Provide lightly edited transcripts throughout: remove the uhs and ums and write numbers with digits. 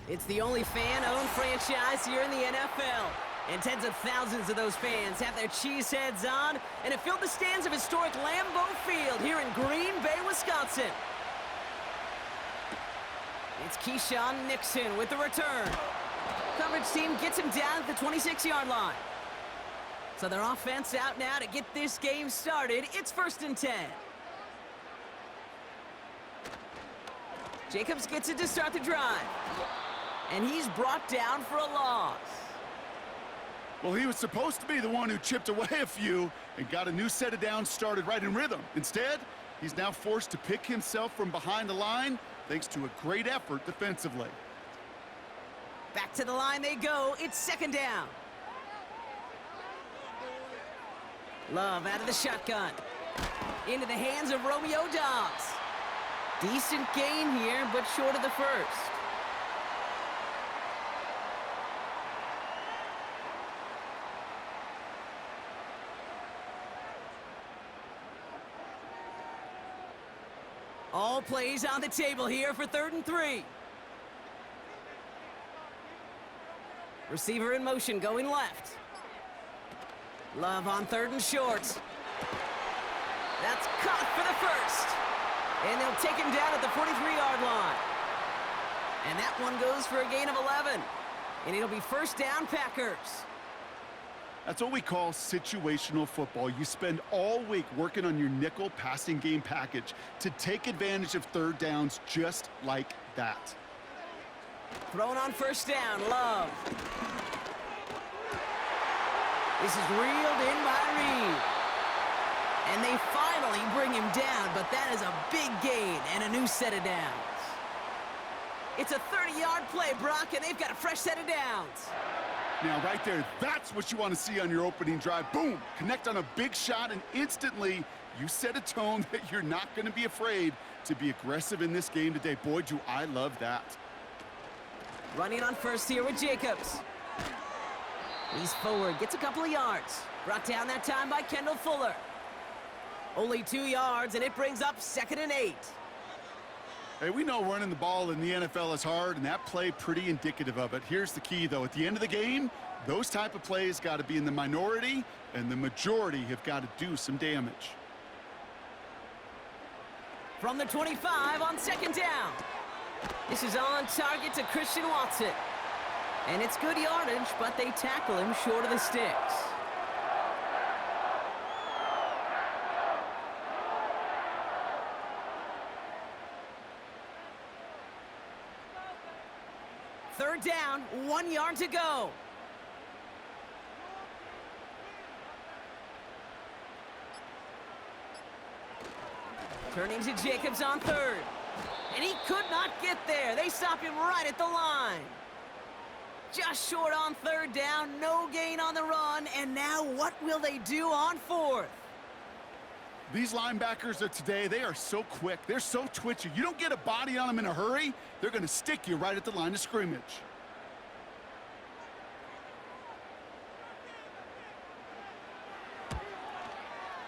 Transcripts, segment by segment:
It's the only fan-owned franchise here in the NFL. And tens of thousands of those fans have their cheeseheads on and have filled the stands of historic Lambeau Field here in Green Bay, Wisconsin. It's Keyshawn Nixon with the return. Coverage team gets him down at the 26-yard line. So their offense out now to get this game started. It's 1st and 10. Jacobs gets it to start the drive. And he's brought down for a loss. Well, he was supposed to be the one who chipped away a few and got a new set of downs started right in rhythm. Instead, he's now forced to pick himself from behind the line thanks to a great effort defensively. Back to the line they go. It's 2nd down. Love out of the shotgun. Into the hands of Romeo Dobbs. Decent gain here, but short of the first. All plays on the table here for 3rd and 3. Receiver in motion going left. Love on 3rd and short. That's caught for the first. And they'll take him down at the 43-yard line. And that one goes for a gain of 11. And it'll be 1st down Packers. That's what we call situational football. You spend all week working on your nickel passing game package to take advantage of 3rd downs just like that. Thrown on 1st down, Love. This is reeled in by Reed. And they finally bring him down, but that is a big gain and a new set of downs. It's a 30-yard play, Brock, and they've got a fresh set of downs. Now, right there, that's what you want to see on your opening drive. Boom! Connect on a big shot, and instantly you set a tone that you're not going to be afraid to be aggressive in this game today. Boy, do I love that. Running on 1st here with Jacobs. He's forward, gets a couple of yards. Brought down that time by Kendall Fuller. Only 2 yards, and it brings up 2nd and 8. Hey, we know running the ball in the NFL is hard, and that play pretty indicative of it. Here's the key, though. At the end of the game, those type of plays got to be in the minority, and the majority have got to do some damage. From the 25 on 2nd down. This is on target to Christian Watson. And it's good yardage, but they tackle him short of the sticks. Third down, 1 yard to go. Turning to Jacobs on 3rd. And he could not get there. They stop him right at the line. Just short on 3rd down, no gain on the run, and now what will they do on 4th? These linebackers of today, they are so quick. They're so twitchy. You don't get a body on them in a hurry, they're going to stick you right at the line of scrimmage.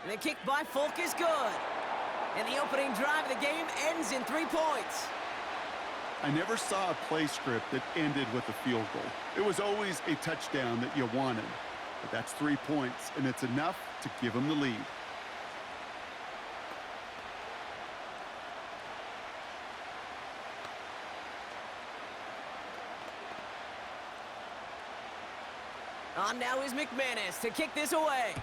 And the kick by Folk is good. And the opening drive of the game ends in 3 points. I never saw a play script that ended with a field goal. It was always a touchdown that you wanted. But that's 3 points, and it's enough to give them the lead. On now is McManus to kick this away.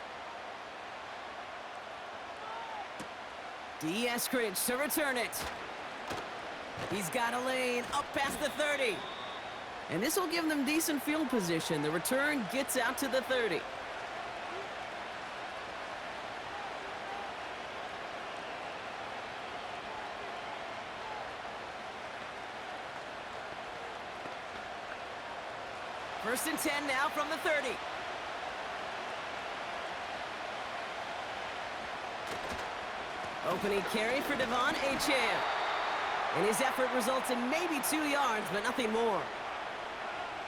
D. Eskridge to return it. He's got a lane up past the 30. And this will give them decent field position. The return gets out to the 30. First and 10 now from the 30. Opening carry for Devon Acham. And his effort results in maybe 2 yards, but nothing more.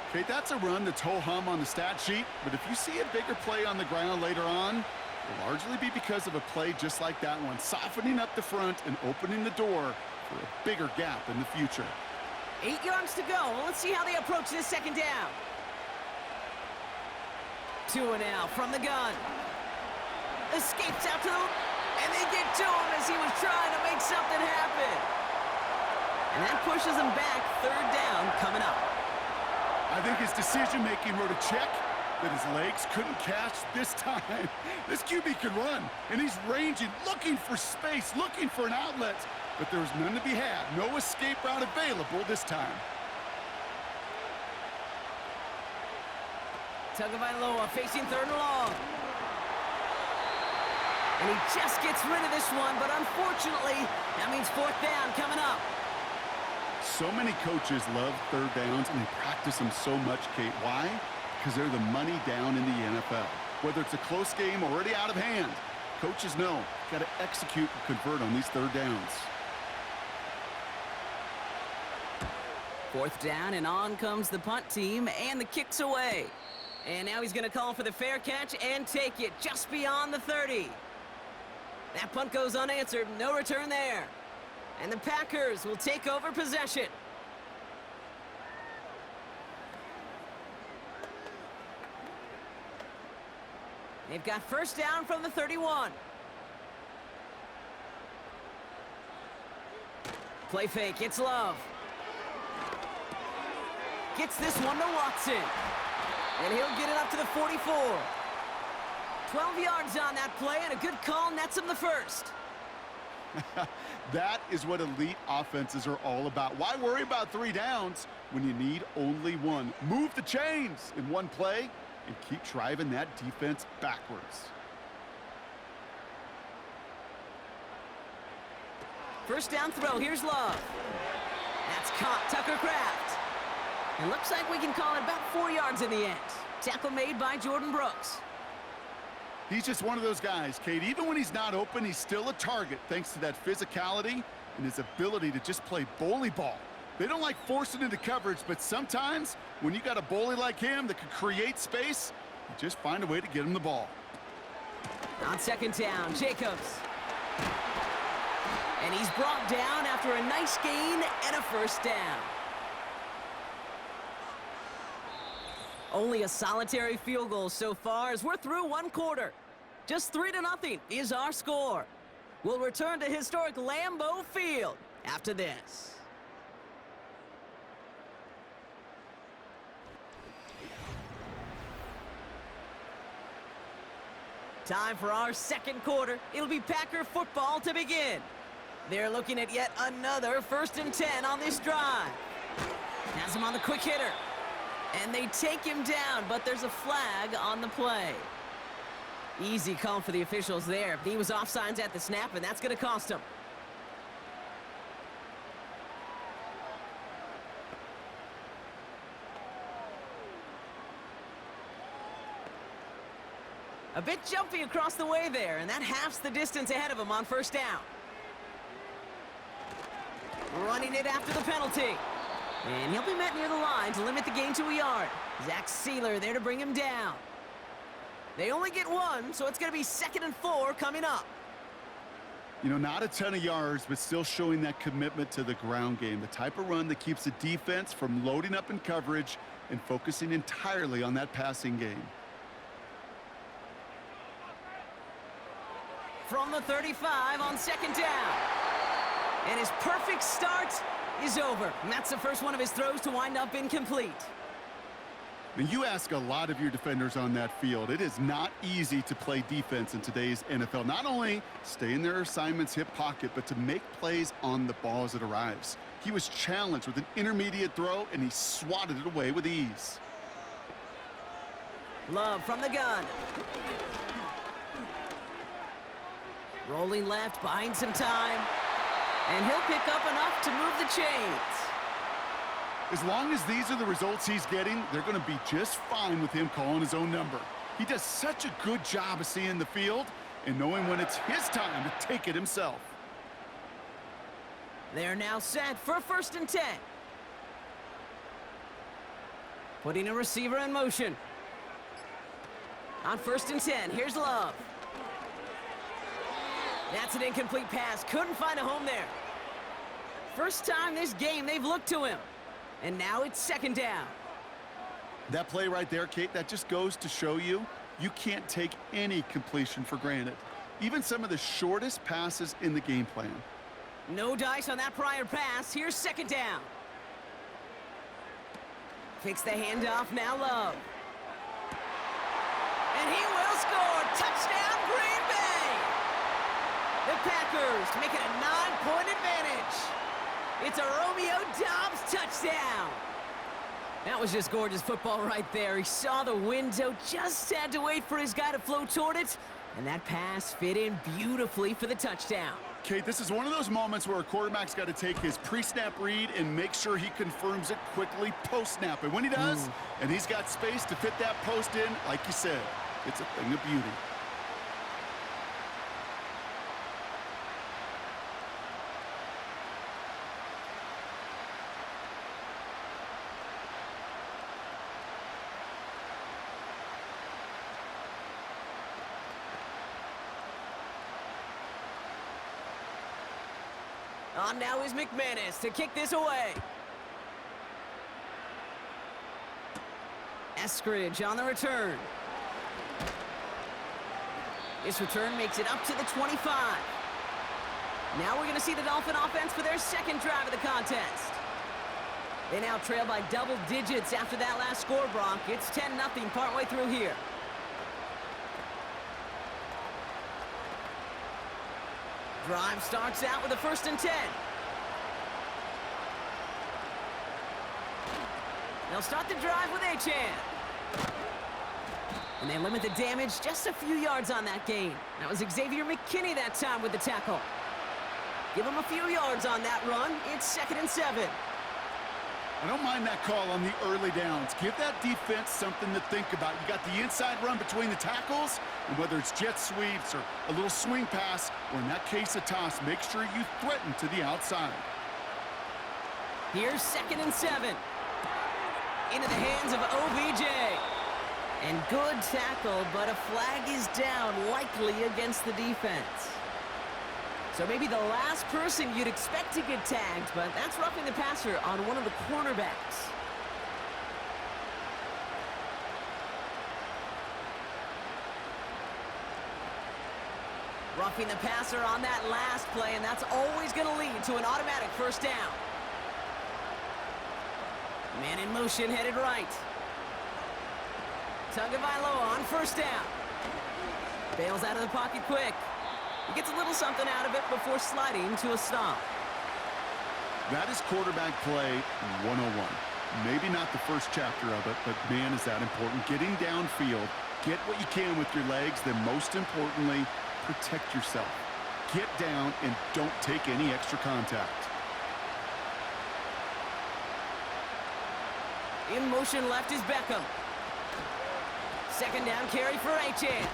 Okay, that's a run that's ho-hum on the stat sheet, but if you see a bigger play on the ground later on, it'll largely be because of a play just like that one, softening up the front and opening the door for a bigger gap in the future. 8 yards to go. Well, let's see how they approach this second down. 2 and out from the gun. Escapes out to the... And they get to him as he was trying to make something happen. And that pushes him back. 3rd down coming up. I think his decision-making wrote a check that his legs couldn't catch this time. This QB can run, and he's ranging, looking for space, looking for an outlet. But there was none to be had. No escape route available this time. Tagovailoa facing 3rd and long. And he just gets rid of this one, but unfortunately, that means 4th down coming up. So many coaches love 3rd downs, and they practice them so much, Kate. Why? Because they're the money down in the NFL. Whether it's a close game or already out of hand, coaches know, got to execute and convert on these 3rd downs. 4th down, and on comes the punt team, and the kick's away. And now he's going to call for the fair catch and take it just beyond the 30. That punt goes unanswered, no return there. And the Packers will take over possession. They've got 1st down from the 31. Play fake, it's Love. Gets this one to Watson. And he'll get it up to the 44. 12 yards on that play, and a good call nets him the 1st. That is what elite offenses are all about. Why worry about 3 downs when you need only 1? Move the chains in one play and keep driving that defense backwards. 1st down throw, here's Love. That's caught, Tucker Kraft. It looks like we can call it about 4 yards in the end. Tackle made by Jordan Brooks. He's just one of those guys, Kate. Even when he's not open, he's still a target thanks to that physicality and his ability to just play bully ball. They don't like forcing into coverage, but sometimes when you got a bully like him that can create space, you just find a way to get him the ball. On 2nd down, Jacobs. And he's brought down after a nice gain and a 1st down. Only a solitary field goal so far as we're through 1 quarter. Just 3-0 is our score. We'll return to historic Lambeau Field after this. Time for our 2nd quarter. It'll be Packer football to begin. They're looking at yet another 1st and 10 on this drive. Has him on the quick hitter. And they take him down, but there's a flag on the play. Easy call for the officials there. He was offsides at the snap, and that's going to cost him. A bit jumpy across the way there, and that halves the distance ahead of him on 1st down. Running it after the penalty. And he'll be met near the line to limit the gain to a yard. Zach Sealer there to bring him down. They only get 1, so it's going to be 2nd and 4 coming up. You know, not a ton of yards, but still showing that commitment to the ground game. The type of run that keeps the defense from loading up in coverage and focusing entirely on that passing game. From the 35 on 2nd down. And his perfect start is over. And that's the first one of his throws to wind up incomplete. And you ask a lot of your defenders on that field. It is not easy to play defense in today's NFL. Not only stay in their assignment's hip pocket, but to make plays on the ball as it arrives. He was challenged with an intermediate throw, and he swatted it away with ease. Love from the gun. Rolling left, buying some time. And he'll pick up enough to move the chains. As long as these are the results he's getting, they're going to be just fine with him calling his own number. He does such a good job of seeing the field and knowing when it's his time to take it himself. They're now set for 1st and 10. Putting a receiver in motion. On 1st and 10, here's Love. That's an incomplete pass. Couldn't find a home there. First time this game they've looked to him. And now it's second down. That play right there, Kate, that just goes to show you, you can't take any completion for granted. Even some of the shortest passes in the game plan. No dice on that prior pass. Here's second down. Fakes the handoff, now Love. And he will score. Touchdown, Green Bay! The Packers make it a 9-point advantage. It's a Romeo Doubs touchdown. That was just gorgeous football right there. He saw the window, just had to wait for his guy to float toward it, and that pass fit in beautifully for the touchdown. Kate, this is one of those moments where a quarterback's got to take his pre-snap read and make sure he confirms it quickly post-snap. And when he does, and he's got space to fit that post in, like you said, it's a thing of beauty. On now is McManus to kick this away. Eskridge on the return. This return makes it up to the 25. Now we're going to see the Dolphin offense for their second drive of the contest. They now trail by double digits after that last score, Bronk. It's 10-0 partway through here. Drive starts out with a 1st and 10. They'll start the drive with Achane. And they limit the damage just a few yards on that gain. That was Xavier McKinney that time with the tackle. Give him a few yards on that run. It's 2nd and 7. I don't mind that call on the early downs. Give that defense something to think about. You got the inside run between the tackles, and whether it's jet sweeps or a little swing pass, or in that case a toss, make sure you threaten to the outside. Here's 2nd and 7. Into the hands of OBJ. And good tackle, but a flag is down, likely against the defense. So maybe the last person you'd expect to get tagged, but that's roughing the passer on one of the cornerbacks. Roughing the passer on that last play, and that's always going to lead to an automatic 1st down. Man in motion, headed right. Tagovailoa on 1st down. Bails out of the pocket quick. He gets a little something out of it before sliding to a stop. That is quarterback play 101. Maybe not the first chapter of it, but man, is that important. Getting downfield, get what you can with your legs, then most importantly, protect yourself. Get down and don't take any extra contact. In motion left is Beckham. 2nd down carry for Achane.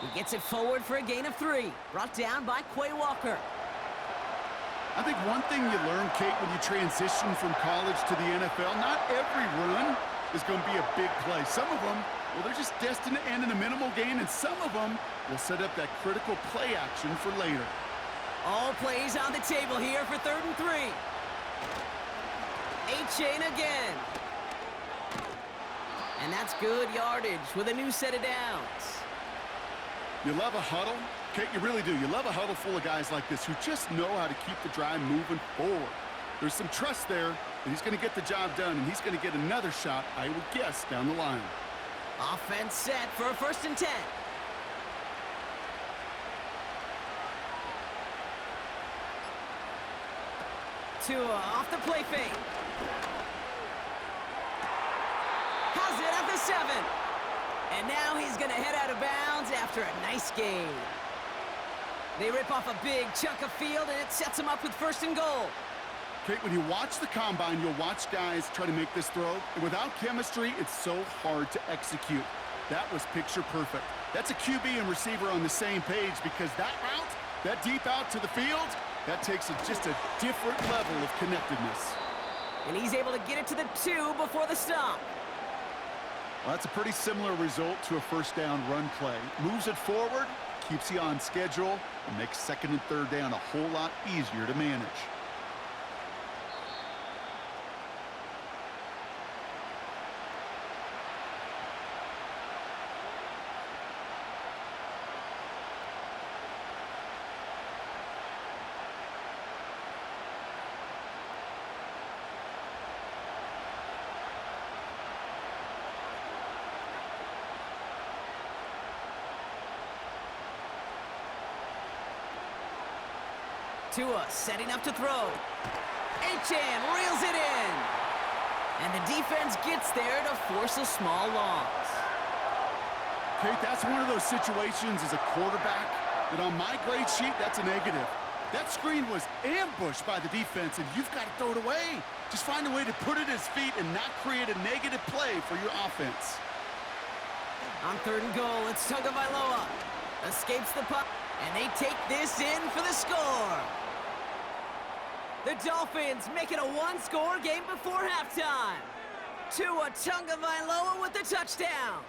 He gets it forward for a gain of 3. Brought down by Quay Walker. I think one thing you learn, Kate, when you transition from college to the NFL, not every run is going to be a big play. Some of them, well, they're just destined to end in a minimal gain, and some of them will set up that critical play action for later. All plays on the table here for 3rd and 3. Achane again. And that's good yardage with a new set of downs. You love a huddle? Kate, you really do. You love a huddle full of guys like this who just know how to keep the drive moving forward. There's some trust there that he's going to get the job done, and he's going to get another shot, I would guess, down the line. Offense set for a 1st and 10. Tua off the play fake. Has it at the 7. And now he's going to head out of bounds after a nice gain. They rip off a big chunk of field, and it sets him up with 1st and goal. Kate, when you watch the combine, you'll watch guys try to make this throw. And without chemistry, it's so hard to execute. That was picture perfect. That's a QB and receiver on the same page, because that route, that deep out to the field, that takes just a different level of connectedness. And he's able to get it to the 2 before the stop. Well, that's a pretty similar result to a 1st down run play. Moves it forward, keeps you on schedule, and makes 2nd and 3rd down a whole lot easier to manage. Tua setting up to throw. Achane reels it in. And the defense gets there to force a small loss. Kate, that's one of those situations as a quarterback that on my grade sheet, that's a negative. That screen was ambushed by the defense, and you've got to throw it away. Just find a way to put it at his feet and not create a negative play for your offense. On 3rd and goal, it's Tagovailoa. Escapes the puck, and they take this in for the score. The Dolphins make it a one-score game before halftime. Tua Tagovailoa with the touchdown.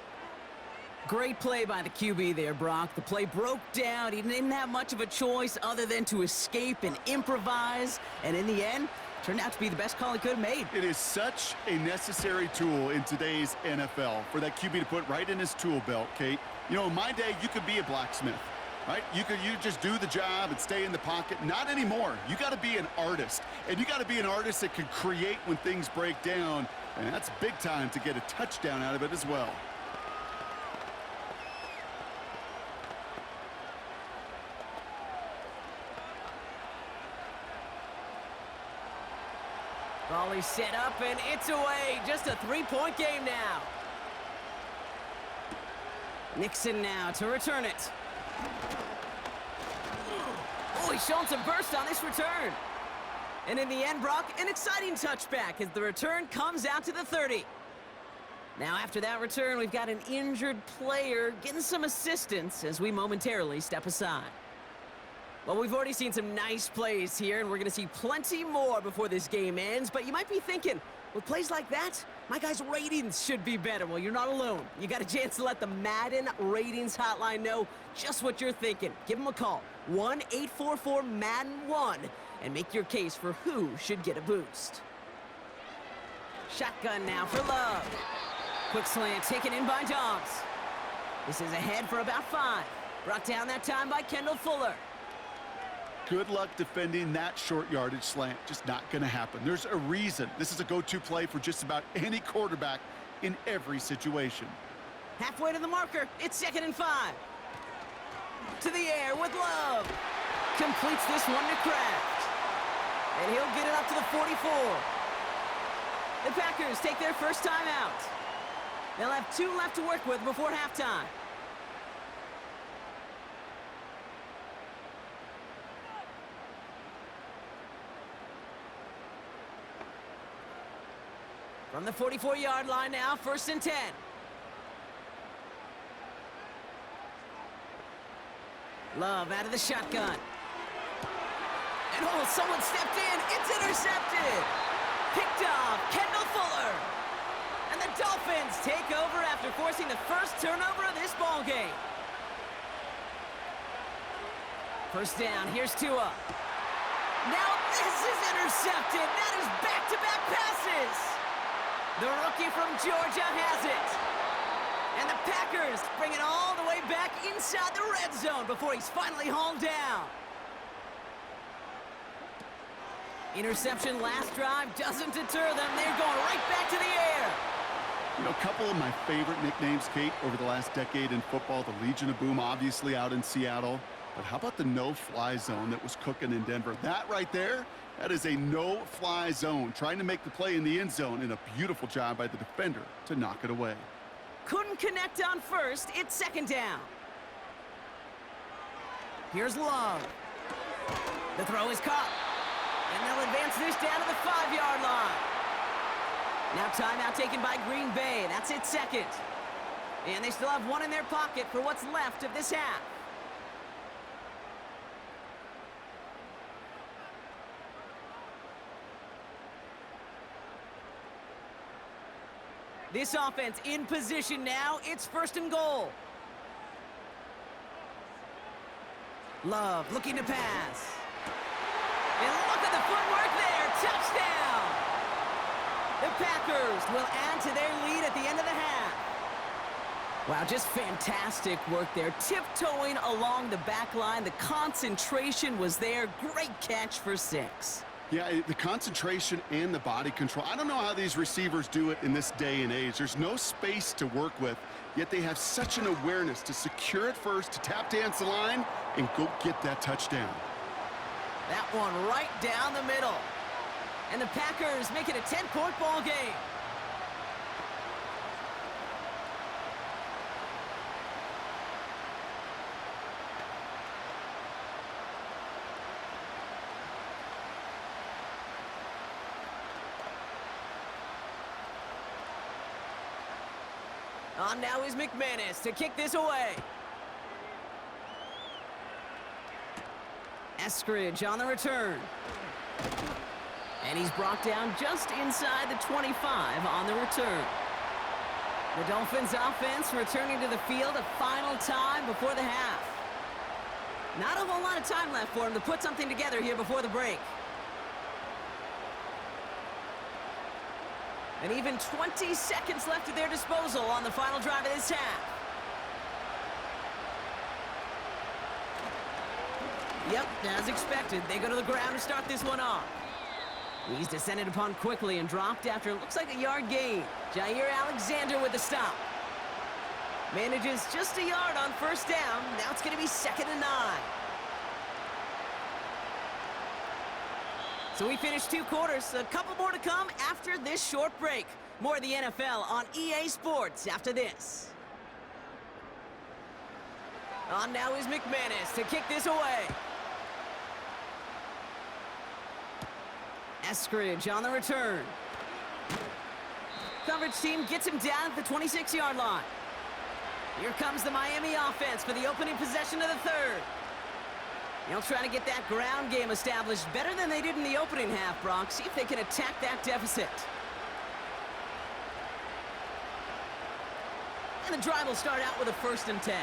Great play by the QB there, Brock. The play broke down. He didn't have much of a choice other than to escape and improvise. And in the end, turned out to be the best call he could have made. It is such a necessary tool in today's NFL for that QB to put right in his tool belt, Kate. You know, in my day, you could be a blacksmith, right? You just do the job and stay in the pocket. Not anymore. You got to be an artist. And you got to be an artist that can create when things break down. And that's big time to get a touchdown out of it as well. Volley set up, and it's away. Just a 3-point game now. Nixon now to return it. Oh, he's showing some burst on this return. And in the end, Brock, an exciting touchback as the return comes out to the 30. Now, after that return, we've got an injured player getting some assistance as we momentarily step aside. Well, we've already seen some nice plays here, and we're going to see plenty more before this game ends. But you might be thinking, with plays like that, my guys' ratings should be better. Well, you're not alone. You got a chance to let the Madden ratings hotline know just what you're thinking. Give them a call, 1-844-MADDEN-1, and make your case for who should get a boost. Shotgun now for Love. Quick slant taken in by Dobbs. This is ahead for about 5. Brought down that time by Kendall Fuller. Good luck defending that short yardage slant. Just not going to happen. There's a reason. This is a go-to play for just about any quarterback in every situation. Halfway to the marker. It's 2nd and 5. To the air with Love. Completes this one to Kraft. And he'll get it up to the 44. The Packers take their first time out. They'll have 2 left to work with before halftime. From the 44-yard line now, 1st and 10. Love out of the shotgun. And oh, someone stepped in. It's intercepted. Picked off Kendall Fuller. And the Dolphins take over after forcing the first turnover of this ball game. 1st down, here's Tua. Now this is intercepted. That is back-to-back passes. The rookie from Georgia has it. And the Packers bring it all the way back inside the red zone before he's finally hauled down. Interception last drive doesn't deter them. They're going right back to the air. You know, a couple of my favorite nicknames, Kate, over the last decade in football. The Legion of Boom, obviously, out in Seattle. But how about the no-fly zone that was cooking in Denver? That right there, that is a no-fly zone. Trying to make the play in the end zone, and a beautiful job by the defender to knock it away. Couldn't connect on 1st. It's 2nd down. Here's Love. The throw is caught. And they'll advance this down to the 5-yard line. Now timeout taken by Green Bay. That's its 2nd. And they still have 1 in their pocket for what's left of this half. This offense in position now. It's 1st and goal. Love looking to pass. And look at the footwork there. Touchdown! The Packers will add to their lead at the end of the half. Wow, just fantastic work there. Tiptoeing along the back line. The concentration was there. Great catch for 6. Yeah, the concentration and the body control. I don't know how these receivers do it in this day and age. There's no space to work with, yet they have such an awareness to secure it first, to tap dance the line, and go get that touchdown. That one right down the middle. And the Packers make it a 10-point ball game. On now is McManus to kick this away. Eskridge on the return. And he's brought down just inside the 25 on the return. The Dolphins offense returning to the field a final time before the half. Not a whole lot of time left for him to put something together here before the break. And even 20 seconds left at their disposal on the final drive of this half. Yep, as expected, they go to the ground to start this one off. He's descended upon quickly and dropped after it looks like a yard gain. Jair Alexander with the stop. Manages just a yard on first down. Now it's going to be 2nd and 9. So we finished 2 quarters. A couple more to come after this short break. More of the NFL on EA Sports after this. On now is McManus to kick this away. Eskridge on the return. Coverage team gets him down at the 26-yard line. Here comes the Miami offense for the opening possession of the 3rd. They'll try to get that ground game established better than they did in the opening half, Brock. See if they can attack that deficit. And the drive will start out with a 1st and 10.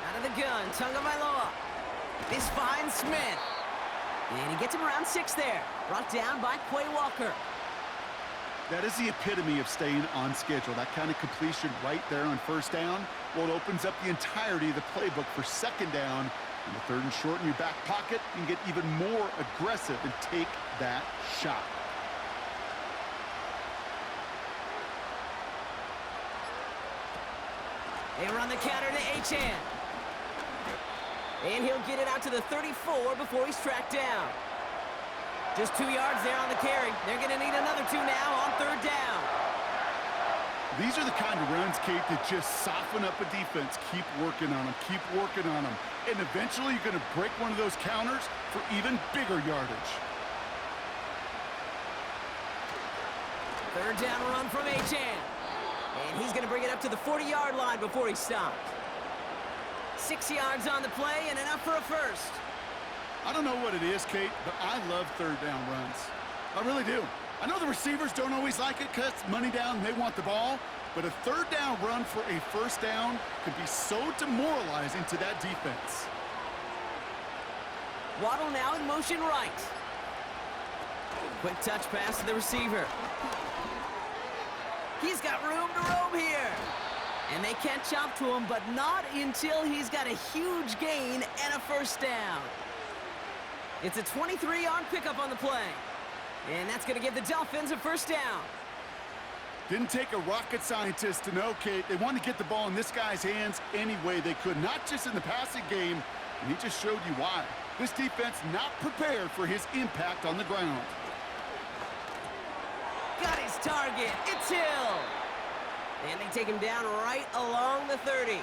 Out of the gun, Tagovailoa. This finds Smith. And he gets him around 6 there. Brought down by Quay Walker. That is the epitome of staying on schedule. That kind of completion right there on first down. Well, it opens up the entirety of the playbook for 2nd down. In the 3rd and short in your back pocket, you can get even more aggressive and take that shot. They run the counter to Achane. And he'll get it out to the 34 before he's tracked down. Just 2 yards there on the carry. They're going to need another 2 now on 3rd down. These are the kind of runs, Kate, that just soften up a defense. Keep working on them. Keep working on them. And eventually you're going to break one of those counters for even bigger yardage. 3rd down run from Achane. And he's going to bring it up to the 40-yard line before he's stopped. 6 yards on the play and enough for a 1st. I don't know what it is, Kate, but I love 3rd down runs. I really do. I know the receivers don't always like it because money down, they want the ball, but a 3rd down run for a 1st down could be so demoralizing to that defense. Waddle now in motion right. Quick touch pass to the receiver. He's got room to roam here. And they catch up to him, but not until he's got a huge gain and a 1st down. It's a 23-yard pickup on the play. And that's going to give the Dolphins a 1st down. Didn't take a rocket scientist to know, Kate. They wanted to get the ball in this guy's hands any way they could, not just in the passing game, and he just showed you why. This defense not prepared for his impact on the ground. Got his target. It's Hill. And they take him down right along the 30.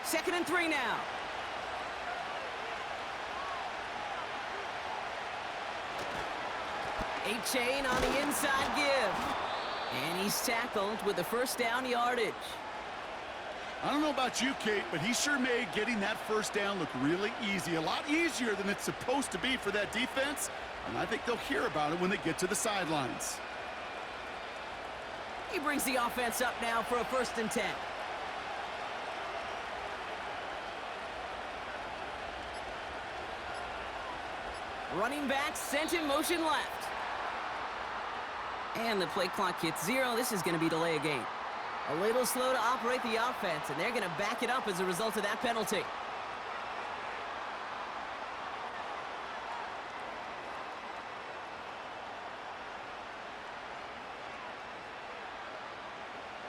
Second and 3 now. Achane on the inside give. And he's tackled with the 1st down yardage. I don't know about you, Kate, but he sure made getting that 1st down look really easy. A lot easier than it's supposed to be for that defense. And I think they'll hear about it when they get to the sidelines. He brings the offense up now for a 1st and 10. Running back sent in motion left. And the play clock hits 0. This is going to be delay a game. A little slow to operate the offense, and they're going to back it up as a result of that penalty.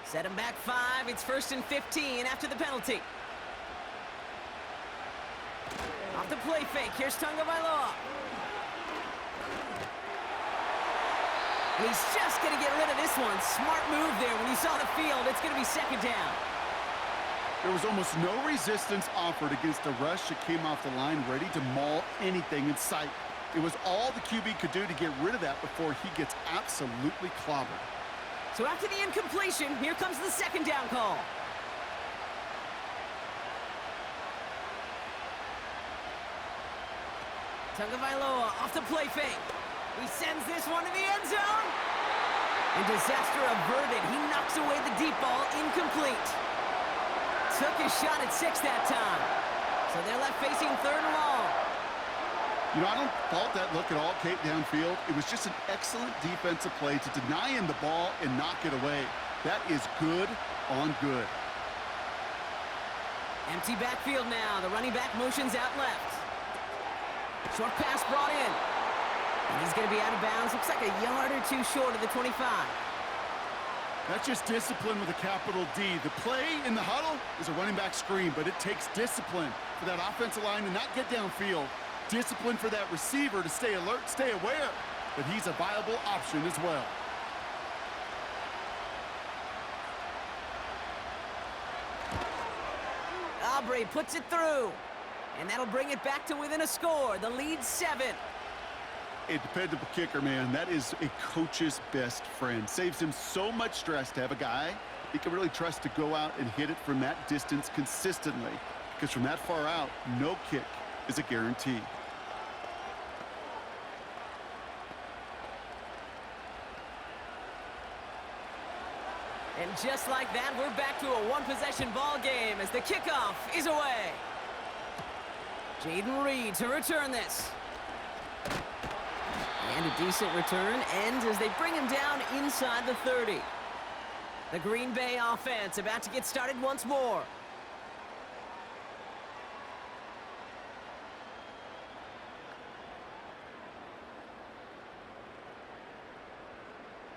Set him back 5. It's 1st and 15 after the penalty. Off the play fake. Here's Tagovailoa. He's just going to get rid of this one. Smart move there when you saw the field. It's going to be 2nd down. There was almost no resistance offered against a rush that came off the line ready to maul anything in sight. It was all the QB could do to get rid of that before he gets absolutely clobbered. So after the incompletion, here comes the 2nd down call. Tagovailoa off the play fake. He sends this one to the end zone. And disaster averted. He knocks away the deep ball, incomplete. Took his shot at 6 that time. So they're left facing 3rd and long. You know, I don't fault that look at all, Kate, downfield. It was just an excellent defensive play to deny him the ball and knock it away. That is good on good. Empty backfield now. The running back motions out left. Short pass brought in. And he's going to be out of bounds. Looks like a yard or 2 short of the 25. That's just discipline with a capital D. The play in the huddle is a running back screen, but it takes discipline for that offensive line to not get downfield. Discipline for that receiver to stay alert, stay aware that he's a viable option as well. Aubrey puts it through. And that'll bring it back to within a score. The lead's 7. A dependable kicker, man. That is a coach's best friend. Saves him so much stress to have a guy he can really trust to go out and hit it from that distance consistently. Because from that far out, no kick is a guarantee. And just like that, we're back to a one-possession ball game as the kickoff is away. Jaden Reed to return this. And a decent return ends as they bring him down inside the 30. The Green Bay offense about to get started once more.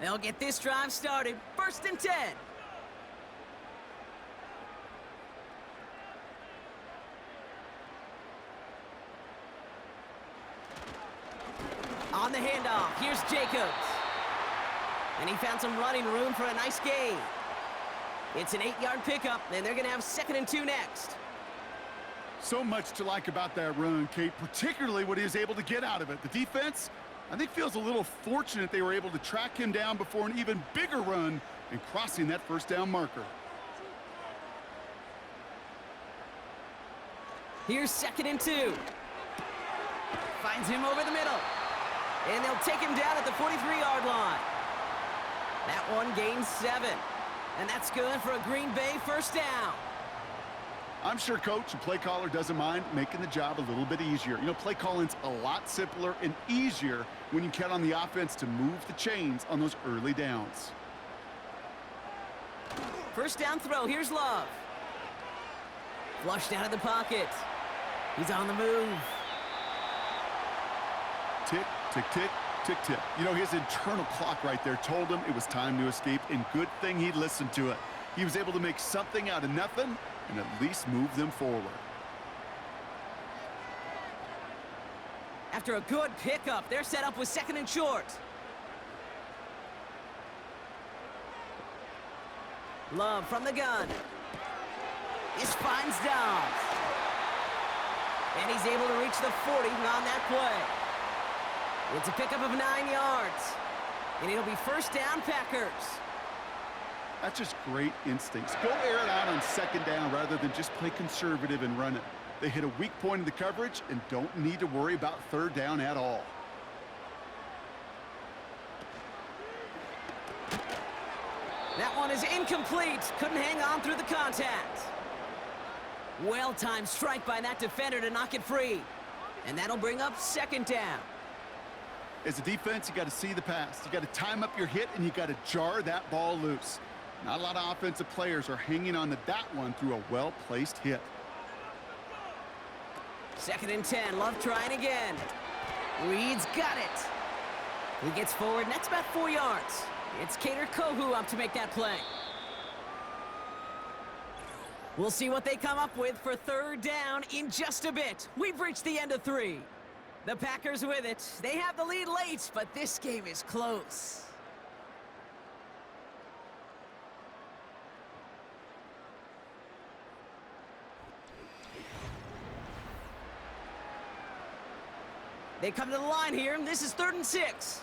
They'll get this drive started. 1st and 10. On the handoff, here's Jacobs. And he found some running room for a nice gain. It's an 8-yard pickup, and they're going to have 2nd and 2 next. So much to like about that run, Kate, particularly what he was able to get out of it. The defense, I think, feels a little fortunate they were able to track him down before an even bigger run and crossing that 1st down marker. Here's 2nd and 2. Finds him over the middle. And they'll take him down at the 43-yard line. That one gains 7. And that's good for a Green Bay 1st down. I'm sure coach and play caller doesn't mind making the job a little bit easier. You know, play calling's a lot simpler and easier when you count on the offense to move the chains on those early downs. 1st down throw. Here's Love. Flushed out of the pocket. He's on the move. Tick, tick, tick, tick, tick. You know, his internal clock right there told him it was time to escape, and good thing he listened to it. He was able to make something out of nothing and at least move them forward. After a good pickup, they're set up with 2nd and short. Love from the gun. This finds Dobbs. And he's able to reach the 40 on that play. It's a pickup of 9 yards. And it'll be 1st down, Packers. That's just great instincts. Go air it out on 2nd down rather than just play conservative and run it. They hit a weak point in the coverage and don't need to worry about 3rd down at all. That one is incomplete. Couldn't hang on through the contact. Well-timed strike by that defender to knock it free. And that'll bring up 2nd down. As a defense, you got to see the pass. You got to time up your hit, and you got to jar that ball loose. Not a lot of offensive players are hanging on to that one through a well-placed hit. 2nd and 10. Love trying again. Reed's got it. He gets forward, and that's about 4 yards. It's Cater Kohu up to make that play. We'll see what they come up with for third down in just a bit. We've reached the end of 3. The Packers with it. They have the lead late, but this game is close. They come to the line here, and this is 3rd and 6.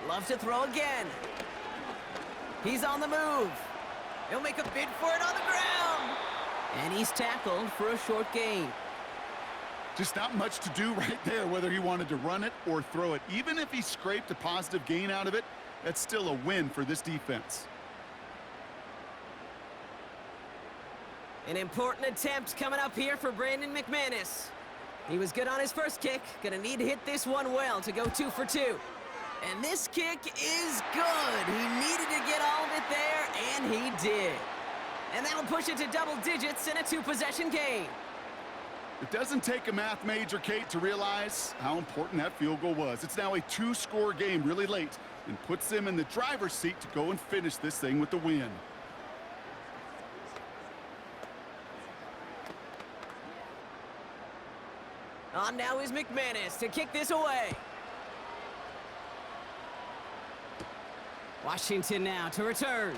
Love to throw again. He's on the move. He'll make a bid for it on the ground. And he's tackled for a short gain. Just not much to do right there, whether he wanted to run it or throw it. Even if he scraped a positive gain out of it, that's still a win for this defense. An important attempt coming up here for Brandon McManus. He was good on his first kick. Gonna need to hit this one well to go 2 for 2. And this kick is good. He needed to get all of it there, and he did. And that'll push it to double digits in a 2-possession game. It doesn't take a math major, Kate, to realize how important that field goal was. It's now a 2-score game really late and puts them in the driver's seat to go and finish this thing with the win. On now is McManus to kick this away. Washington now to return.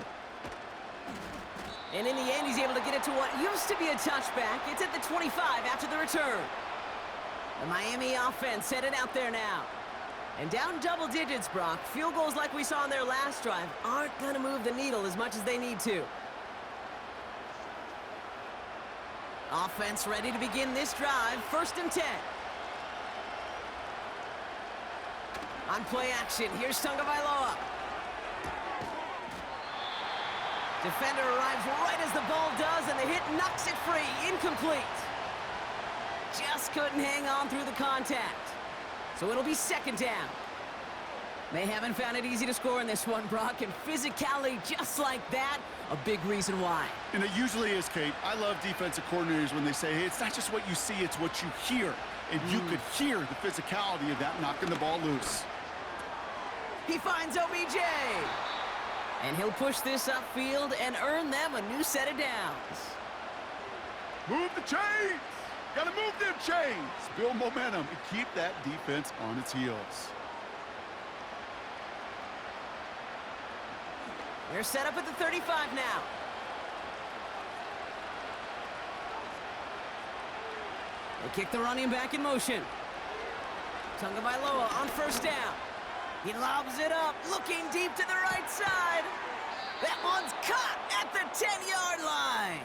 And in the end, he's able to get it to what used to be a touchback. It's at the 25 after the return. The Miami offense headed out there now. And down double digits, Brock. Field goals like we saw on their last drive aren't going to move the needle as much as they need to. Offense ready to begin this drive. 1st and 10. On play action, here's Tagovailoa. Defender arrives right as the ball does, and the hit knocks it free. Incomplete. Just couldn't hang on through the contact. So it'll be 2nd down. They haven't found it easy to score in this one, Brock, and physicality just like that, a big reason why. And it usually is, Kate. I love defensive coordinators when they say, hey, it's not just what you see, it's what you hear. And you could hear the physicality of that knocking the ball loose. He finds OBJ. And he'll push this upfield and earn them a new set of downs. Move the chains! Gotta move them chains! Build momentum and keep that defense on its heels. They're set up at the 35 now. They kick the running back in motion. Tagovailoa on 1st down. He lobs it up, looking deep to the right side. That one's caught at the 10-yard line.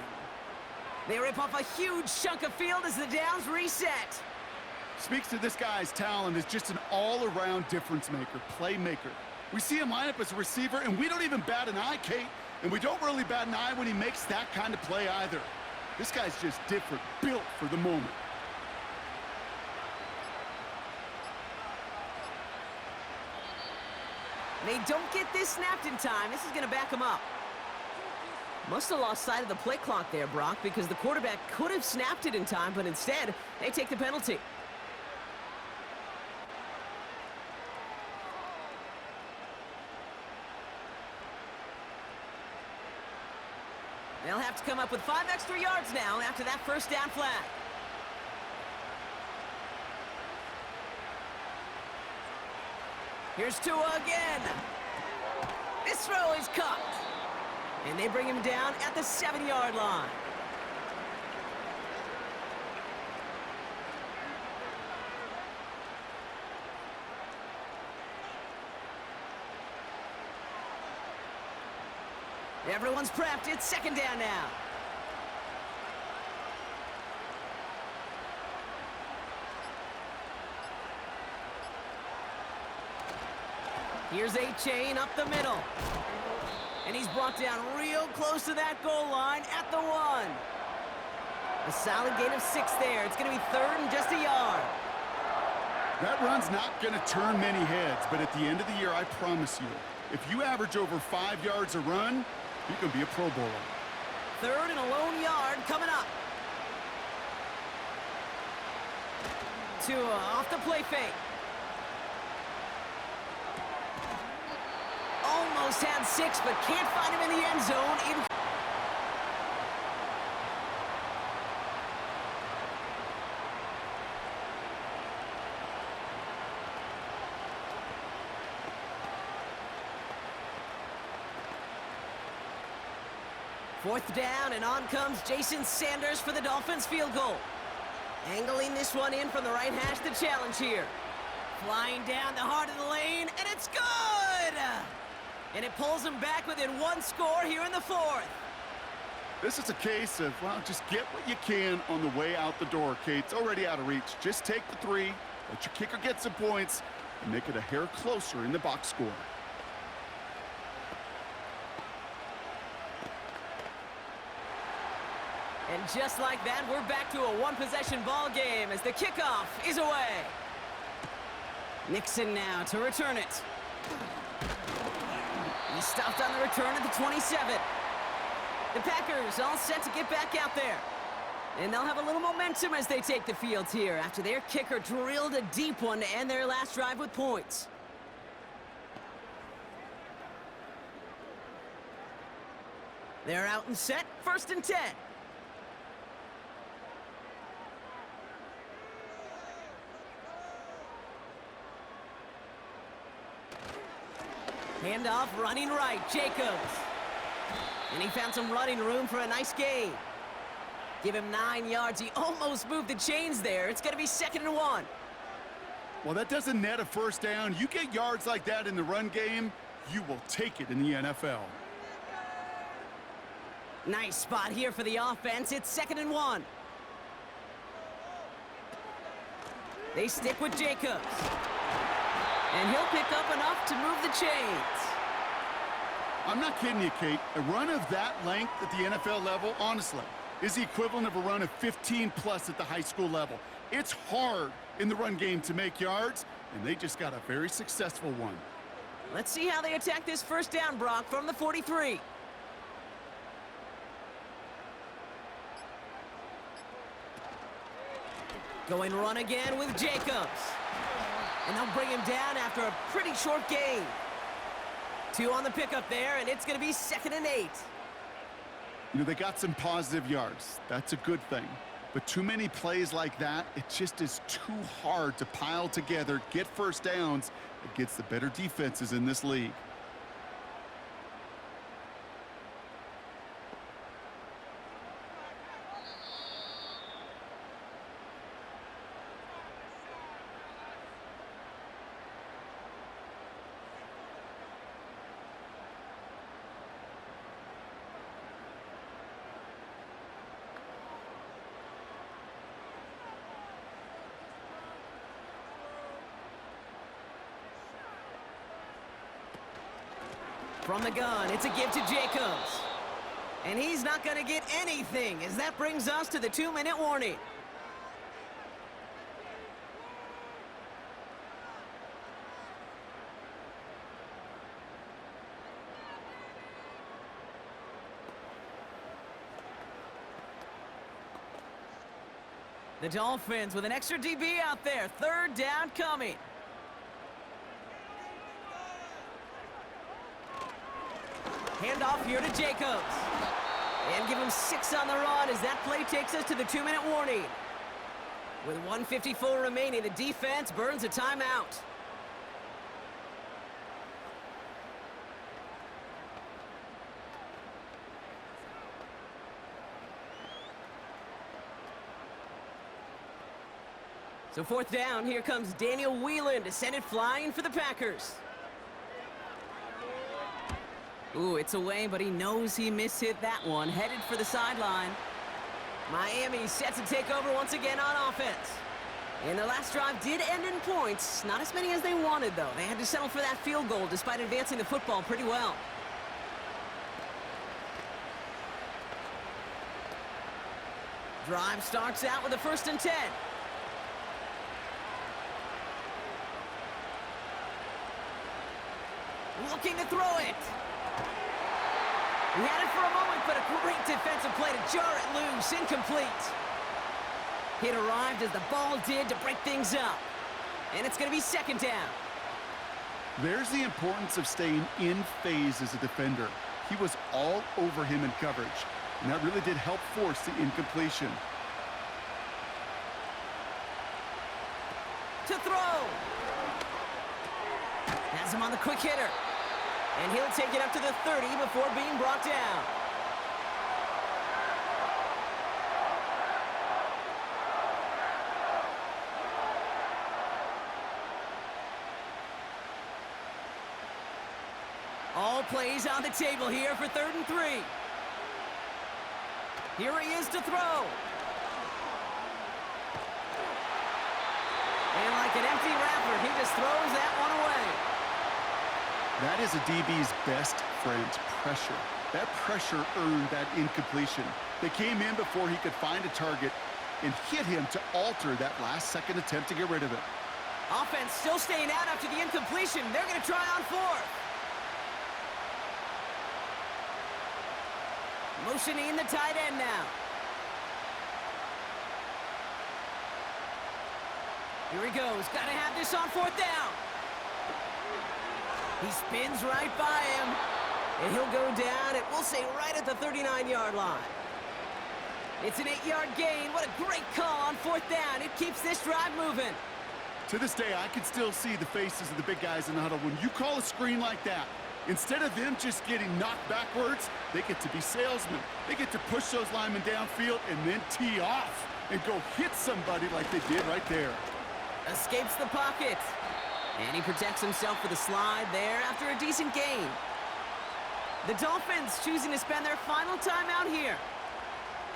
They rip off a huge chunk of field as the downs reset. Speaks to this guy's talent as just an all-around difference maker, playmaker. We see him line up as a receiver, and we don't even bat an eye, Kate. And we don't really bat an eye when he makes that kind of play either. This guy's just different, built for the moment. They don't get this snapped in time. This is going to back them up. Must have lost sight of the play clock there, Brock, because the quarterback could have snapped it in time, but instead, they take the penalty. They'll have to come up with 5 extra yards now after that 1st down flag. Here's Tua again. This throw is caught. And they bring him down at the 7-yard line. Everyone's prepped. It's 2nd down now. Here's A-Chain up the middle. And he's brought down real close to that goal line at the 1. A solid gain of 6 there. It's going to be 3rd and just a yard. That run's not going to turn many heads, but at the end of the year, I promise you, if you average over 5 yards a run, you can be a Pro Bowler. 3rd and a lone yard coming up. Tua off the play fake. almost had 6, but can't find him in the end zone. Fourth down, and on comes Jason Sanders for the Dolphins field goal. Angling this one in from the right hash, the challenge here. Flying down the heart of the lane, and it's good! And it pulls them back within 1 score here in the 4th. This is a case of, well, just get what you can on the way out the door, Kate. It's already out of reach. Just take the 3, let your kicker get some points, and make it a hair closer in the box score. And just like that, we're back to a 1-possession ball game as the kickoff is away. Nixon now to return it. He stopped on the return at the 27. The Packers all set to get back out there. And they'll have a little momentum as they take the field here after their kicker drilled a deep one to end their last drive with points. They're out and set, 1st and 10. Handoff, running right, Jacobs. And he found some running room for a nice gain. Give him 9 yards. He almost moved the chains there. It's going to be 2nd and 1. Well, that doesn't net a first down. You get yards like that in the run game, you will take it in the NFL. Nice spot here for the offense. It's 2nd and 1. They stick with Jacobs. And he'll pick up enough to move the chains. I'm not kidding you, Kate. A run of that length at the NFL level, honestly, is the equivalent of a run of 15+ at the high school level. It's hard in the run game to make yards, and they just got a very successful one. Let's see how they attack this first down, Brock, from the 43. Going run again with Jacobs. And they'll bring him down after a pretty short gain. 2 on the pickup there, and it's going to be 2nd and 8. You know, they got some positive yards. That's a good thing. But too many plays like that, it just is too hard to pile together, get first downs against the better defenses in this league. From the gun, it's a give to Jacobs. And he's not going to get anything, as that brings us to the 2-minute warning. The Dolphins with an extra DB out there. 3rd down coming. Handoff here to Jacobs. And give him 6 on the run as that play takes us to the 2-minute warning. With 1:54 remaining, the defense burns a timeout. So 4th down, here comes Daniel Whelan to send it flying for the Packers. Ooh, it's away, but he knows he mishit that one. Headed for the sideline. Miami set to take over once again on offense. And their last drive did end in points. Not as many as they wanted, though. They had to settle for that field goal despite advancing the football pretty well. Drive starts out with a 1st and 10. Looking to throw it. He had it for a moment, but a great defensive play to jar it loose. Incomplete. It arrived as the ball did to break things up. And it's going to be 2nd down. There's the importance of staying in phase as a defender. He was all over him in coverage, and that really did help force the incompletion. To throw. Has him on the quick hitter. And he'll take it up to the 30 before being brought down. All plays on the table here for 3rd and 3. Here he is to throw. And like an empty wrapper, he just throws that one away. That is a DB's best friend, pressure. That pressure earned that incompletion. They came in before he could find a target and hit him to alter that last-second attempt to get rid of it. Offense still staying out after the incompletion. They're going to try on 4th. Motioning the tight end now. Here he goes. Got to have this on 4th down. He spins right by him. And he'll go down, and we'll say right at the 39-yard line. It's an 8-yard gain. What a great call on 4th down. It keeps this drive moving. To this day, I can still see the faces of the big guys in the huddle. When you call a screen like that, instead of them just getting knocked backwards, they get to be salesmen. They get to push those linemen downfield and then tee off and go hit somebody like they did right there. Escapes the pocket. And he protects himself with a slide there after a decent gain. The Dolphins choosing to spend their final timeout here.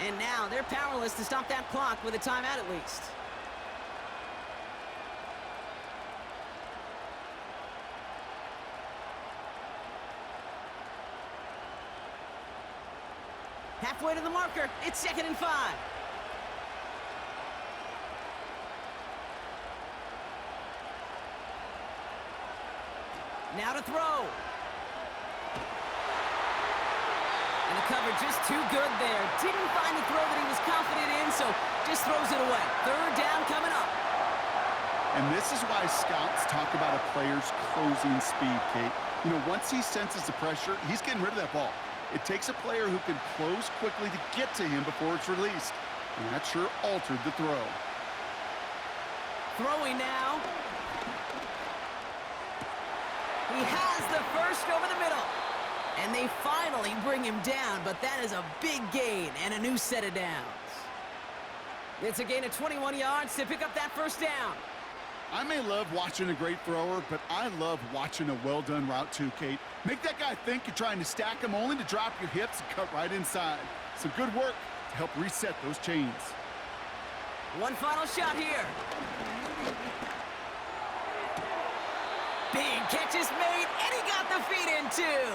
And now they're powerless to stop that clock with a timeout at least. Halfway to the marker. It's 2nd and 5. Now to throw. And the cover just too good there. Didn't find the throw that he was confident in, so just throws it away. 3rd down coming up. And this is why scouts talk about a player's closing speed, Kate. You know, once he senses the pressure, he's getting rid of that ball. It takes a player who can close quickly to get to him before it's released. And that sure altered the throw. Throwing now. He has the first over the middle. And they finally bring him down, but that is a big gain and a new set of downs. It's a gain of 21 yards to pick up that 1st down. I may love watching a great thrower, but I love watching a well-done route too, Kate. Make that guy think you're trying to stack him only to drop your hips and cut right inside. Some good work to help reset those chains. One final shot here. Big catch is made, and he got the feet in too.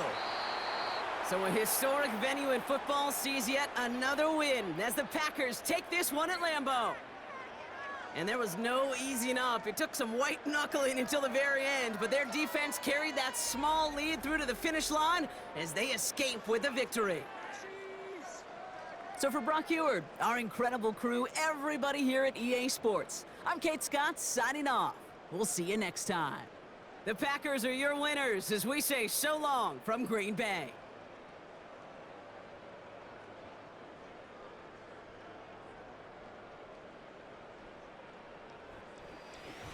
So a historic venue in football sees yet another win as the Packers take this one at Lambeau. And there was no easing up. It took some white knuckling until the very end, but their defense carried that small lead through to the finish line as they escape with the victory. So for Brock Eward, our incredible crew, everybody here at EA Sports, I'm Kate Scott signing off. We'll see you next time. The Packers are your winners as we say so long from Green Bay.